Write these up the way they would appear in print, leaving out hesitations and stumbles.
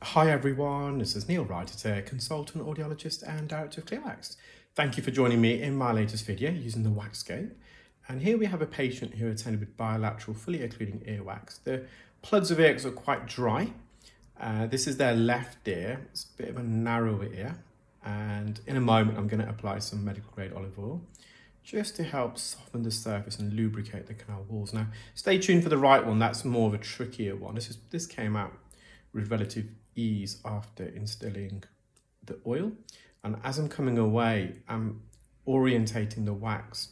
Hi everyone, this is Neel, Raithatha, consultant, audiologist and director of ClearWax. Thank you for joining me in my latest video using the WAXscope. And here we have a patient who attended with bilateral, fully occluding earwax. The plugs of ears are quite dry. This is their left ear. It's a bit of a narrower ear. And in a moment, I'm going to apply some medical grade olive oil just to help soften the surface and lubricate the canal walls. Now, stay tuned for the right one. That's more of a trickier one. This came out with relative ease after instilling the oil, and as I'm coming away, I'm orientating the wax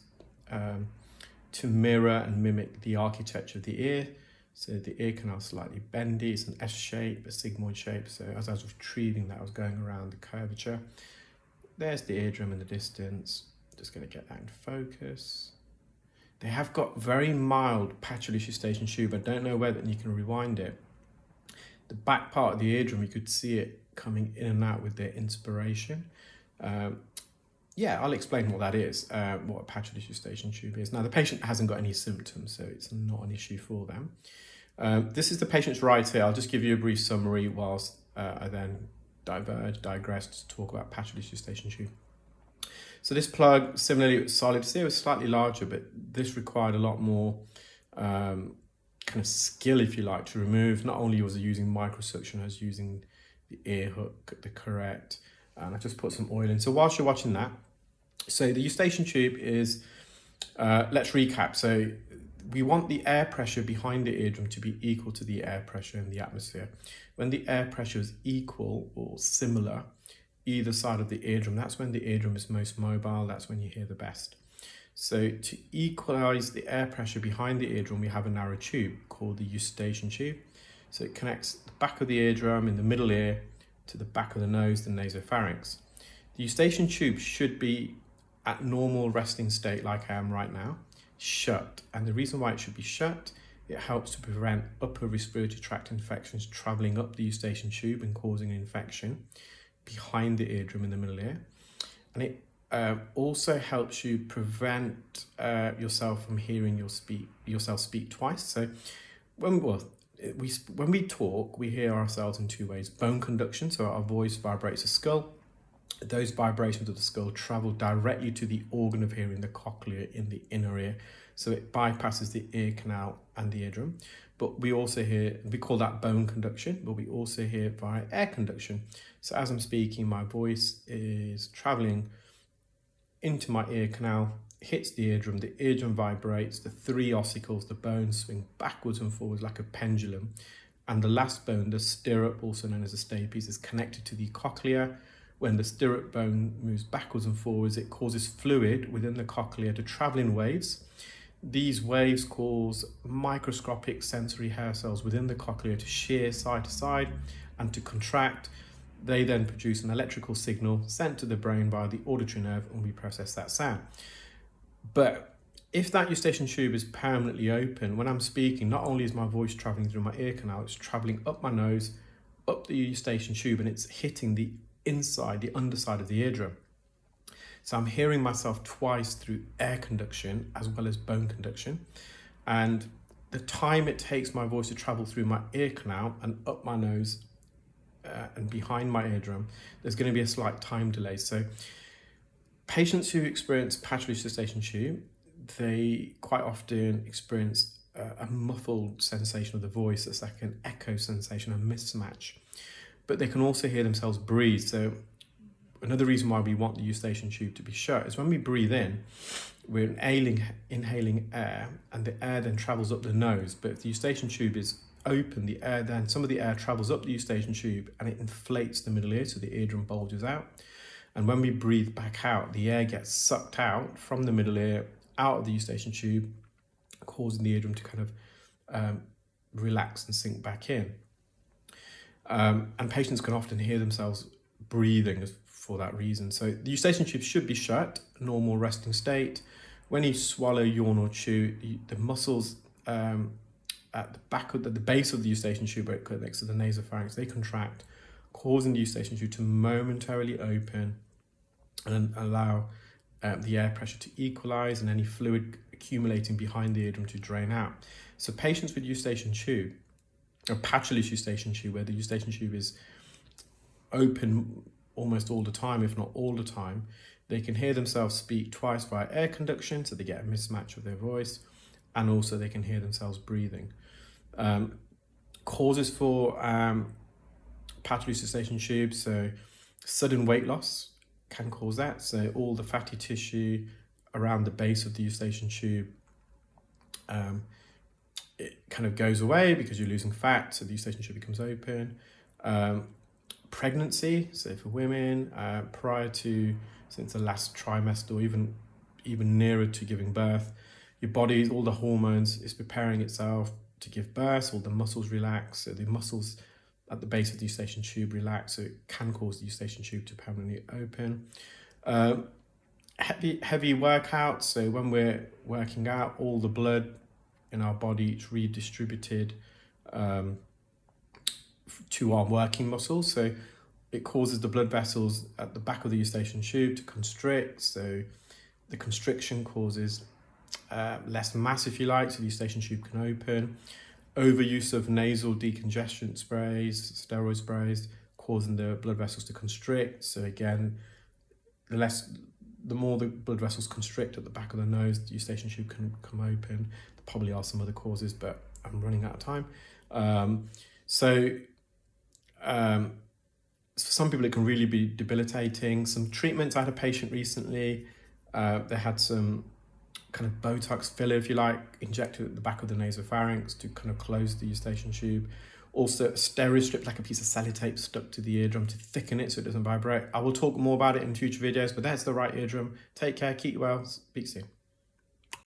to mirror and mimic the architecture of the ear. So the ear canal is slightly bendy, it's an S shape, a sigmoid shape. So as I was retrieving that, I was going around the curvature. There's the eardrum in the distance. Just going to get that in focus. They have got very mild patchal Eustachian tube. I don't know whether you can rewind it. The back part of the eardrum, you could see it coming in and out with their inspiration. Yeah, I'll explain what that is, what a patchal Eustachian tube is. Now, the patient hasn't got any symptoms, so it's not an issue for them. This is the patient's right ear. I'll just give you a brief summary whilst I then digress to talk about patchal Eustachian tube. So this plug, similarly solid ear, was slightly larger, but this required a lot more kind of skill, if you like, to remove. Not only was I using microsuction, I was using the ear hook, the correct, and I just put some oil in. So whilst you're watching that, so the Eustachian tube is, let's recap. So we want the air pressure behind the eardrum to be equal to the air pressure in the atmosphere. When the air pressure is equal or similar either side of the eardrum, that's when the eardrum is most mobile, that's when you hear the best. So to equalize the air pressure behind the eardrum, we have a narrow tube called the Eustachian tube. So it connects the back of the eardrum in the middle ear to the back of the nose, the nasopharynx. The Eustachian tube should be at normal resting state like I am right now, shut. And the reason why it should be shut, it helps to prevent upper respiratory tract infections traveling up the Eustachian tube and causing an infection behind the eardrum in the middle ear. And it also helps you prevent yourself from hearing yourself speak twice. So when we talk, we hear ourselves in two ways. Bone conduction, so our voice vibrates the skull. Those vibrations of the skull travel directly to the organ of hearing, the cochlea in the inner ear. So it bypasses the ear canal and the eardrum. But we also hear, we call that bone conduction, but we also hear via air conduction. So as I'm speaking, my voice is traveling into my ear canal, hits the eardrum vibrates, the three ossicles, the bones swing backwards and forwards like a pendulum, and the last bone, the stirrup, also known as the stapes, is connected to the cochlea. When the stirrup bone moves backwards and forwards, it causes fluid within the cochlea to travel in waves. These waves cause microscopic sensory hair cells within the cochlea to shear side to side and to contract. They then produce an electrical signal sent to the brain via the auditory nerve, and we process that sound. But if that Eustachian tube is permanently open, when I'm speaking, not only is my voice traveling through my ear canal, it's traveling up my nose, up the Eustachian tube, and it's hitting the inside, the underside of the eardrum. So I'm hearing myself twice through air conduction as well as bone conduction. And the time it takes my voice to travel through my ear canal and up my nose and behind my eardrum, there's going to be a slight time delay. So patients who experience patchal Eustachian tube, they quite often experience a muffled sensation of the voice. It's like an echo sensation, a mismatch. But they can also hear themselves breathe. So another reason why we want the Eustachian tube to be shut is when we breathe in, we're inhaling air, and the air then travels up the nose. But if the Eustachian tube is open, some of the air travels up the Eustachian tube and it inflates the middle ear, so the eardrum bulges out. And when we breathe back out, the air gets sucked out from the middle ear, out of the Eustachian tube, causing the eardrum to kind of relax and sink back in. And patients can often hear themselves breathing for that reason. So the Eustachian tube should be shut, normal resting state. When you swallow, yawn or chew, the muscles at the back of the base of the Eustachian tube, where it connects to the nasopharynx, they contract, causing the Eustachian tube to momentarily open and allow the air pressure to equalize and any fluid accumulating behind the eardrum to drain out. So patients with Eustachian tube, or patchal Eustachian tube, where the Eustachian tube is open almost all the time, if not all the time. They can hear themselves speak twice via air conduction, so they get a mismatch of their voice, and also they can hear themselves breathing. Causes for patellar eustachian tube, so sudden weight loss can cause that. So all the fatty tissue around the base of the eustachian tube, it kind of goes away because you're losing fat, so the eustachian tube becomes open. Pregnancy, so for women, prior to, since the last trimester, or even nearer to giving birth, your body, all the hormones, is preparing itself to give birth. All the muscles relax, so the muscles at the base of the eustachian tube relax, so it can cause the eustachian tube to permanently open. Heavy workouts, so when we're working out, all the blood in our body is redistributed to our working muscles, so it causes the blood vessels at the back of the eustachian tube to constrict. So the constriction causes less mass, if you like, so the eustachian tube can open. Overuse of nasal decongestant sprays, steroid sprays, causing the blood vessels to constrict. So again, the more the blood vessels constrict at the back of the nose, the eustachian tube can come open. There probably are some other causes, but I'm running out of time. For some people, it can really be debilitating. Some treatments, I had a patient recently, they had some kind of Botox filler, if you like, injected at the back of the nasopharynx to kind of close the eustachian tube. Also, a steroid strip, like a piece of sellotape stuck to the eardrum to thicken it so it doesn't vibrate. I will talk more about it in future videos, but that's the right eardrum. Take care, keep well, speak soon.